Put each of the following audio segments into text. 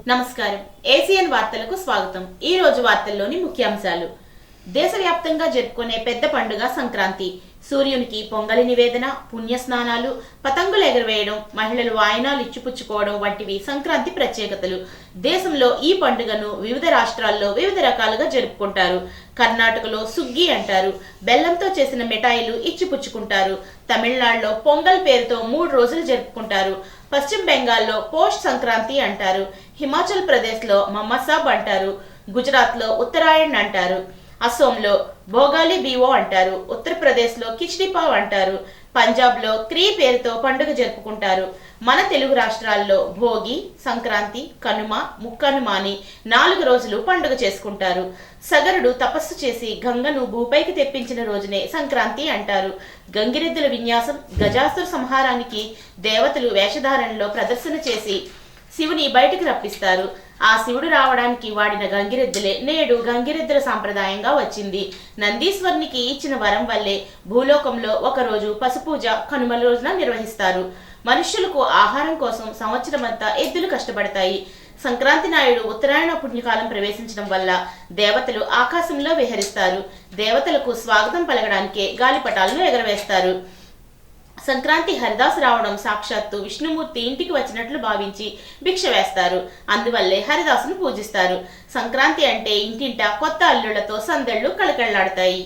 నమస్కారం. ఏసియన్ వార్తలకు స్వాగతం. ఈ రోజు వార్తల్లోని ముఖ్యాంశాలు. దేశవ్యాప్తంగా జరుపుకునే పెద్ద పండుగ సంక్రాంతి. సూర్యునికి పొంగలి నివేదన, పుణ్యస్నానాలు, పతంగులు ఎగరవేయడం, మహిళలు వాయనాలు ఇచ్చిపుచ్చుకోవడం వంటివి సంక్రాంతి ప్రత్యేకతలు. దేశంలో ఈ పండుగను వివిధ రాష్ట్రాల్లో వివిధ రకాలుగా జరుపుకుంటారు. కర్ణాటకలో సుగ్గి అంటారు. బెల్లంతో చేసిన మిఠాయిలు ఇచ్చిపుచ్చుకుంటారు. తమిళనాడులో పొంగల్ పేరుతో 3 రోజులు జరుపుకుంటారు. పశ్చిమ బెంగాల్లో పోష్ సంక్రాంతి అంటారు. హిమాచల్ ప్రదేశ్లో మమ్మసాబ్ అంటారు. గుజరాత్లో ఉత్తరాయణ్ అంటారు. అసోంలో భోగాలి బీవో అంటారు. ఉత్తరప్రదేశ్లో కిచ్డీపావ్ అంటారు. పంజాబ్లో క్రీ పేరుతో పండుగ జరుపుకుంటారు. మన తెలుగు రాష్ట్రాల్లో భోగి, సంక్రాంతి, కనుమ, ముక్కనుమ అని 4 రోజులు పండుగ చేసుకుంటారు. సగరుడు తపస్సు చేసి గంగను భూపైకి తెప్పించిన రోజునే సంక్రాంతి అంటారు. గంగిరెద్దుల విన్యాసం, గజాసుర సంహారానికి దేవతలు వేషధారణలో ప్రదర్శన చేసి శివుని బయటికి రప్పిస్తారు. ఆ శివుడు రావడానికి వాడిన గంగిరెద్దులే నేడు గంగిరెద్దుల సాంప్రదాయంగా వచ్చింది. నందీశ్వరునికి ఇచ్చిన వరం వల్లే భూలోకంలో ఒకరోజు పశుపూజ కనుమ రోజున నిర్వహిస్తారు. మనుష్యులకు ఆహారం కోసం సంవత్సరమంతా ఎద్దులు కష్టపడతాయి. సంక్రాంతి నాయుడు ఉత్తరాయణ పుణ్యకాలం ప్రవేశించడం వల్ల దేవతలు ఆకాశంలో విహరిస్తారు. దేవతలకు స్వాగతం పలకడానికే గాలిపటాలను ఎగరవేస్తారు. సంక్రాంతి హరిదాసు రావడం సాక్షాత్తు విష్ణుమూర్తి ఇంటికి వచ్చినట్లు భావించి భిక్ష వేస్తారు. అందువల్లే హరిదాసును పూజిస్తారు. సంక్రాంతి అంటే ఇంటింటా కొత్త అల్లుళ్లతో సందళ్లు కళకళలాడతాయి.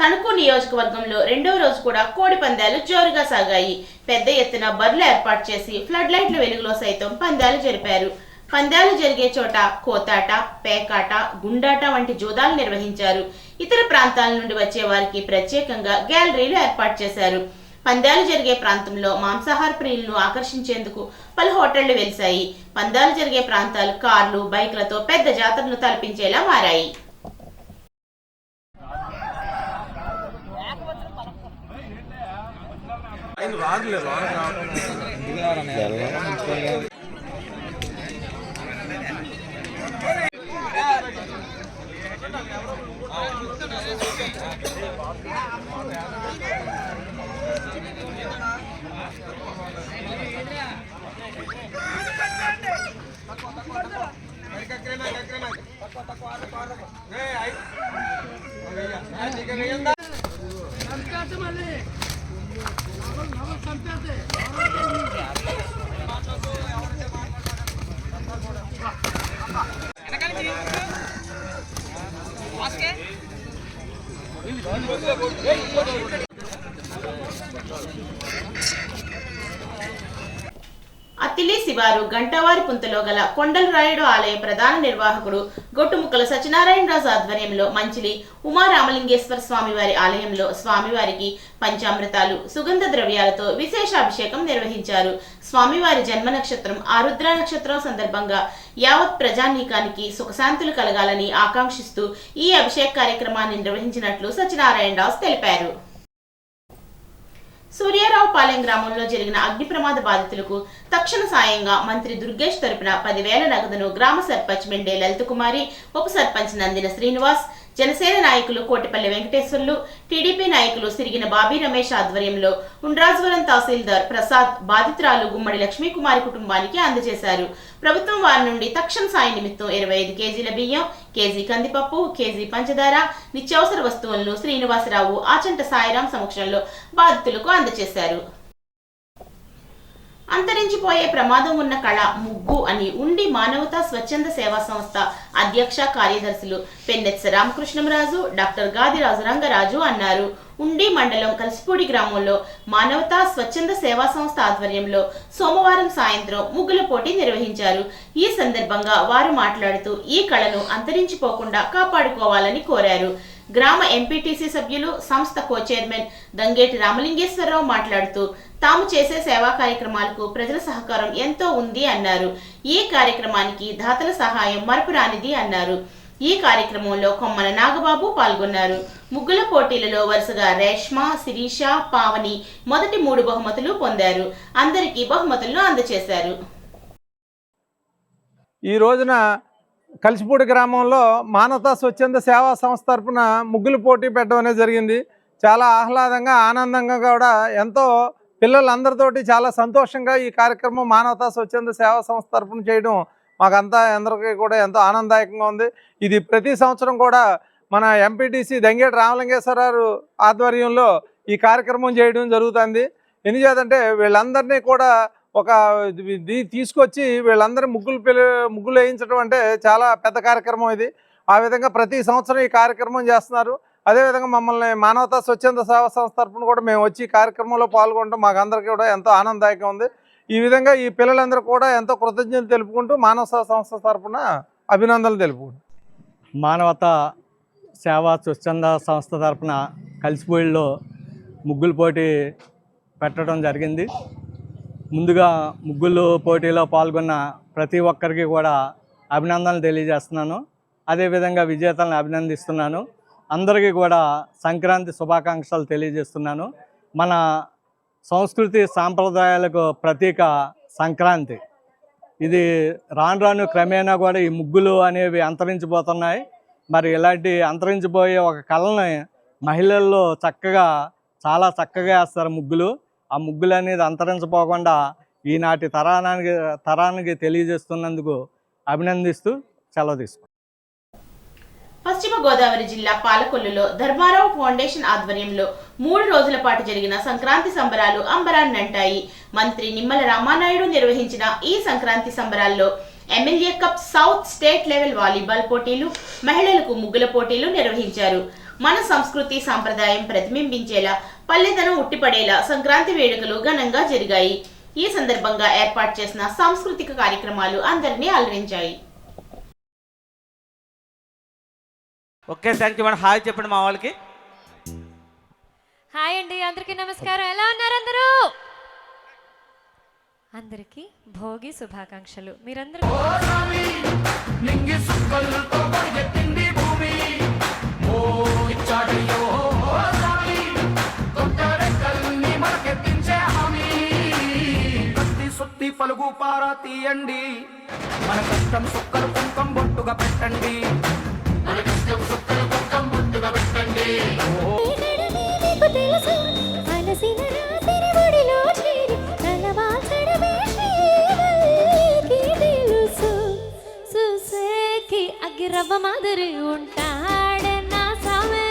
తణుకు నియోజకవర్గంలో 2వ రోజు కూడా కోడి పందాలు జోరుగా సాగాయి. పెద్ద ఎత్తున బర్లు ఏర్పాటు చేసి ఫ్లడ్ లైట్ల వెలుగులో సైతం పందాలు జరిపారు. పందాలు జరిగే చోట కోతాట, పేకాట, గుండాట వంటి జూదాలు నిర్వహించారు. ఇతర ప్రాంతాల నుండి వచ్చే వారికి ప్రత్యేకంగా గ్యాలరీలు ఏర్పాటు చేశారు. పందాలు జరిగే ప్రాంతంలో మాంసాహార ప్రియులను ఆకర్షించేందుకు పలు హోటళ్లు వెలిశాయి. పందాలు జరిగే ప్రాంతాలు కార్లు, బైక్లతో పెద్ద జాతరను తలపించేలా మారాయి. అత్తిలి శివారు గంటవారి పుంతలో గల కొండలరాయుడు ఆలయ ప్రధాన నిర్వాహకుడు గొట్టుముక్కల సత్యనారాయణరాజు ఆధ్వర్యంలో మంచిలి ఉమారామలింగేశ్వర స్వామివారి ఆలయంలో స్వామివారికి పంచామృతాలు, సుగంధ ద్రవ్యాలతో విశేషాభిషేకం నిర్వహించారు. స్వామివారి జన్మ నక్షత్రం ఆరుద్ర నక్షత్రం సందర్భంగా యావత్ ప్రజానీకానికి సుఖశాంతులు కలగాలని ఆకాంక్షిస్తూ ఈ అభిషేక కార్యక్రమాన్ని నిర్వహించినట్లు సత్యనారాయణరాజు తెలిపారు. సూర్యారావుపాలెం గ్రామంలో జరిగిన అగ్ని ప్రమాద బాధితులకు తక్షణ సాయంగా మంత్రి దుర్గేష్ తరపున 10,000 నగదును గ్రామ సర్పంచ్ మెండే లలితకుమారి, ఉప సర్పంచ్ నందిన శ్రీనివాస్, జనసేన నాయకులు కోటిపల్లి వెంకటేశ్వర్లు, టీడీపీ నాయకులు సిరిగిన బాబీ రమేష్ ఆధ్వర్యంలో ఉండ్రాజవరం తహసీల్దార్ ప్రసాద్ బాధితురాలు గుమ్మడి లక్ష్మీకుమారి కుటుంబానికి అందజేశారు. ప్రభుత్వం వారి నుండి తక్షణ సాయం నిమిత్తం 25 కేజీల బియ్యం, కేజీ కందిపప్పు, కేజీ పంచదార, నిత్యావసర వస్తువులను శ్రీనివాసరావు, ఆచంట సాయిరాం సమక్షంలో బాధితులకు అందజేశారు. అంతరించిపోయే ప్రమాదం ఉన్న కళ ముగ్గు అని ఉండి మానవతా స్వచ్ఛంద సేవా సంస్థ అధ్యక్ష కార్యదర్శులు పెన్నెత్స రామకృష్ణంరాజు, డాక్టర్ గాదిరాజు రంగరాజు అన్నారు. ఉండి మండలం కలిసిపూడి గ్రామంలో మానవతా స్వచ్ఛంద సేవా సంస్థ ఆధ్వర్యంలో సోమవారం సాయంత్రం ముగ్గుల పోటీ నిర్వహించారు. ఈ సందర్భంగా వారు మాట్లాడుతూ ఈ కళను అంతరించిపోకుండా కాపాడుకోవాలని కోరారు. గ్రామ ఎంపీటీసీ సభ్యులు, సంస్థ కో చైర్మన్ దంగేటి రామలింగేశ్వరరావు మాట్లాడుతూ తాము చేసే సేవా కార్యక్రమాలకు ప్రజల సహకారం ఎంతో ఉంది అన్నారు. ఈ కార్యక్రమానికి దాతల సహాయం మరపురానిది అన్నారు. ఈ కార్యక్రమంలో కొమ్మన నాగబాబు పాల్గొన్నారు. ముగ్గుల పోటీలలో వరుసగా రేష్మ, శిరీష, పావని మొదటి 3 బహుమతులు పొందారు. అందరికీ బహుమతులను అందజేశారు. ఈ రోజున కలిసిపూడి గ్రామంలో మానవతా స్వచ్ఛంద సేవా సంస్థ తరఫున ముగ్గులు పోటీ పెట్టడం అనేది జరిగింది. చాలా ఆహ్లాదంగా, ఆనందంగా కూడా ఎంతో పిల్లలందరితోటి చాలా సంతోషంగా ఈ కార్యక్రమం మానవతా స్వచ్ఛంద సేవా సంస్థ తరఫున చేయడం మాకంతా అందరికీ కూడా ఎంతో ఆనందదాయకంగా ఉంది. ఇది ప్రతి సంవత్సరం కూడా మన ఎంపీటీసీ దంగేటి రామలింగేశ్వరరావు ఆధ్వర్యంలో ఈ కార్యక్రమం చేయడం జరుగుతుంది. ఎందుచేతంటే వీళ్ళందరినీ కూడా ఒక తీసుకొచ్చి వీళ్ళందరూ ముగ్గులు వేయించడం అంటే చాలా పెద్ద కార్యక్రమం ఇది. ఆ విధంగా ప్రతి సంవత్సరం ఈ కార్యక్రమం చేస్తున్నారు. అదేవిధంగా మమ్మల్ని మానవతా స్వచ్ఛంద సేవా సంస్థ తరఫున కూడా మేము వచ్చి ఈ కార్యక్రమంలో పాల్గొనడం మాకు అందరికీ కూడా ఎంతో ఆనందదాయకంగా ఉంది. ఈ విధంగా ఈ పిల్లలందరూ కూడా ఎంతో కృతజ్ఞతలు తెలుపుకుంటూ మానవతా సంస్థ తరఫున అభినందనలు తెలుపుకుంటాం. మానవతా సేవా స్వచ్ఛంద సంస్థ తరఫున కలిసిపోయిలో ముగ్గుల పోటీ పెట్టడం జరిగింది. ముందుగా ముగ్గులు పోటీలో పాల్గొన్న ప్రతి ఒక్కరికి కూడా అభినందనలు తెలియజేస్తున్నాను. అదేవిధంగా విజేతలను అభినందిస్తున్నాను. అందరికీ కూడా సంక్రాంతి శుభాకాంక్షలు తెలియజేస్తున్నాను. మన సంస్కృతి సాంప్రదాయాలకు ప్రతీక సంక్రాంతి. ఇది రాను రాను క్రమేణా కూడా ఈ ముగ్గులు అనేవి అంతరించిపోతున్నాయి. మరి ఇలాంటి అంతరించిపోయే ఒక కళని మహిళల్లో చాలా చక్కగా వేస్తారు ముగ్గులు. ఆ ముగ్గులు అనేది అంతరించిపోకుండా ఈనాటి తరానికి తెలియజేస్తున్నందుకు అభినందిస్తూ సెలవు తీసుకుంటాం. పశ్చిమ గోదావరి జిల్లా పాలకొల్లులో ధర్మారావు ఫౌండేషన్ ఆధ్వర్యంలో 3 రోజుల పాటు జరిగిన సంక్రాంతి సంబరాలు అంబరాన్నంటాయి. మంత్రి నిమ్మల రామానాయుడు నిర్వహించిన ఈ సంక్రాంతి సంబరాల్లో MLA cup south state level volleyball పోటీలు, మహిళలకు ముగ్గుల పోటీలు నిర్వహించారు. మన సంస్కృతి సాంప్రదాయం ప్రతిబింబించేలా, పల్లెదనం ఉట్టిపడేలా సంక్రాంతి వేడుకలు ఘనంగా జరిగాయి. ఈ సందర్భంగా ఏర్పాటు చేసిన సాంస్కృతిక కార్యక్రమాలు అందరినీ అలరించాయి. Okay, thank you madam. Hi చెప్పండి మా వాళ్ళకి. హాయ్ అండి, అందరికీ నమస్కారం. ఎలా ఉన్నారు అందరూ? అందరికీ భోగి శుభాకాంక్షలు. మీరందరూ పలుగు పారా తీయండి, మన కష్టం సుక్కలు కుంకం బొట్టుగా పెట్టండి. అగ్గిరవ్వ మాదిరి ఉంటాడే నా సామే.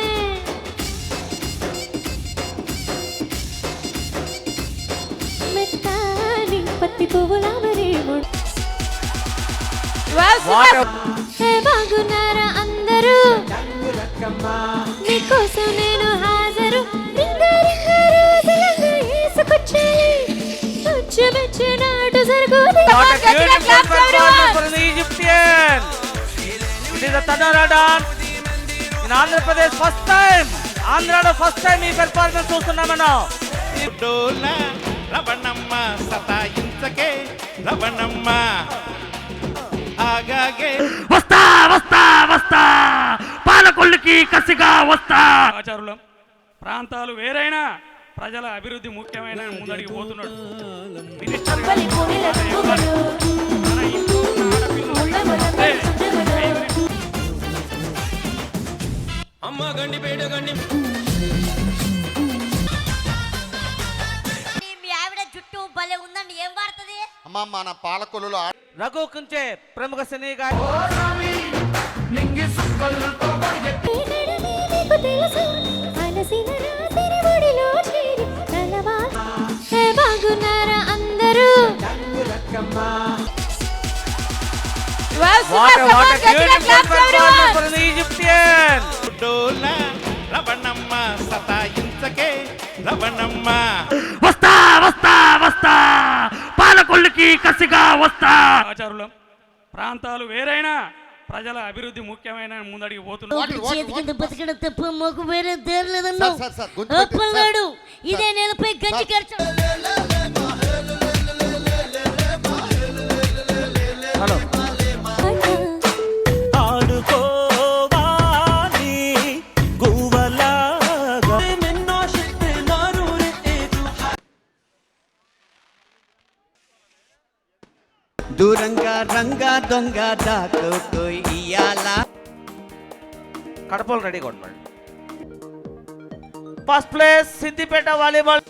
మెత్తాని పత్తి పువ్వుల మరి బాగున్నారా అందరూ? మీకోసం నేను హాజరు. నాటు జరుగు. ఆంధ్రప్రదేశ్ ఫస్ట్ టైం, ఆంధ్రాలో ఫస్ట్ టైం ఈ పెర్ఫార్మెన్స్ చూస్తున్నాం మనం. రవణమ్మ సతాయించకే రవణమ్మ ఆగాగే వస్తా వస్తా వస్తా పాలకొల్లుకి కసిగా వస్తా. ఆచారులం ప్రాంతాలు వేరైనా ప్రజల అభివృద్ధి ముఖ్యమైన ముందడికి పోతున్నాడు. అమ్మ గండి పేడ గండి మీ ఆవిడ జుట్టు భలే ఉందండి, ఏం వాడుతుంది? అమ్మ మన పాలకొల్లులో రఘు కుంచే ప్రముఖ సినీ గాయకుడు. బాగున్నారా అందరూ? రవణమ్మ సతాయించకే రవణమ్మ వస్తా వస్తా వస్తా పాలకొల్లుకి కసిగా వస్తా. ఆచారులం ప్రాంతాలు వేరైనా ప్రజల అభివృద్ధి ముఖ్యమైన ముందడికి పోతున్నాడు. బతకడం తప్ప మాకు వేరే దేర్లేదన్నాడు. ఇదే నేలపై గంజి ఖర్చు. హలో దూరంగా రంగా దొంగ దాకు ఇయ్యాల. కడపలు రెడీ కొట్టండి. First place Siddipet volleyball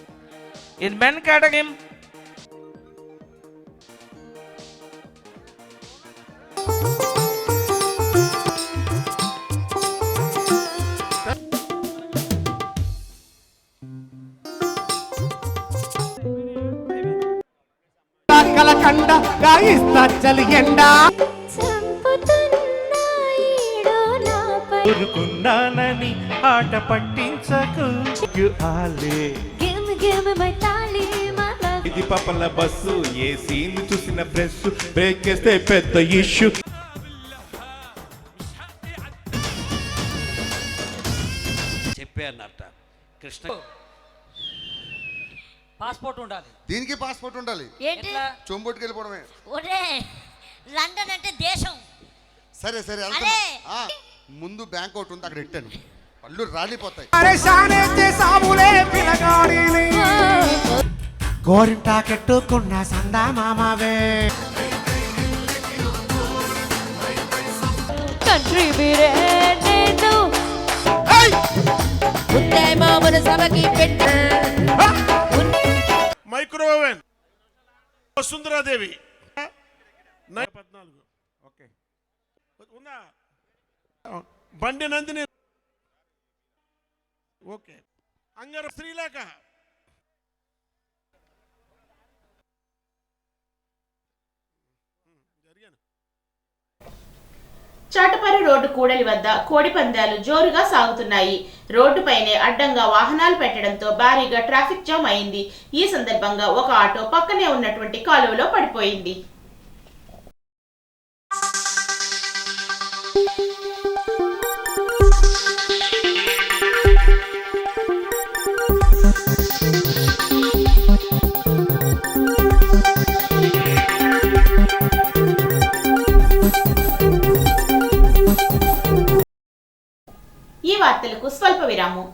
in men category. కలకండ గాయిస్తా చలి ఎండ చంపుతున్నాయిడో నాపై ఊరుకున్నానని ఆట పట్టించకు గిమ్ గిమ్ మై తాళి మై లవ్ ఇది పపల బస్సు ఏ సీన్ చూసిన ఫ్రెష్ బ్రేక్ వేస్తే పెద్ద ఇష్యూ చెప్పానట కృష్ణ పాస్పోర్ట్ ఉండాలి. దీనికి పాస్పోర్ట్ ఉండాలి. ఏంటి చొంబొట్టుకు వెళ్ళిపోవడమే. ఒరే లండన్ అంటే దేశం. సరే సరే అరే ముందు బ్యాంక్ ఒకటి ఉంది అక్కడ పెట్టాను పళ్ళు రాలిపోతాయి. గోరింటా కెట్టుకున్న సందా మామవే కంట్రీ బిరే నేను ఉత్తై మామన సభకి పెట్టు మైక్రోవేవ్ వసుంధరాదేవి 14 ఓకే ఉందా బండి నందిని ఓకే అంగర శ్రీలేఖ చాటపర్రు రోడ్డు కూడలి వద్ద కోడి పందాలు జోరుగా సాగుతున్నాయి. రోడ్డుపైనే అడ్డంగా వాహనాలు పెట్టడంతో భారీగా ట్రాఫిక్ జామ్ అయింది. ఈ సందర్భంగా ఒక ఆటో పక్కనే ఉన్నటువంటి కాలువలో పడిపోయింది. ఈ వార్తలకు స్వల్ప విరామం.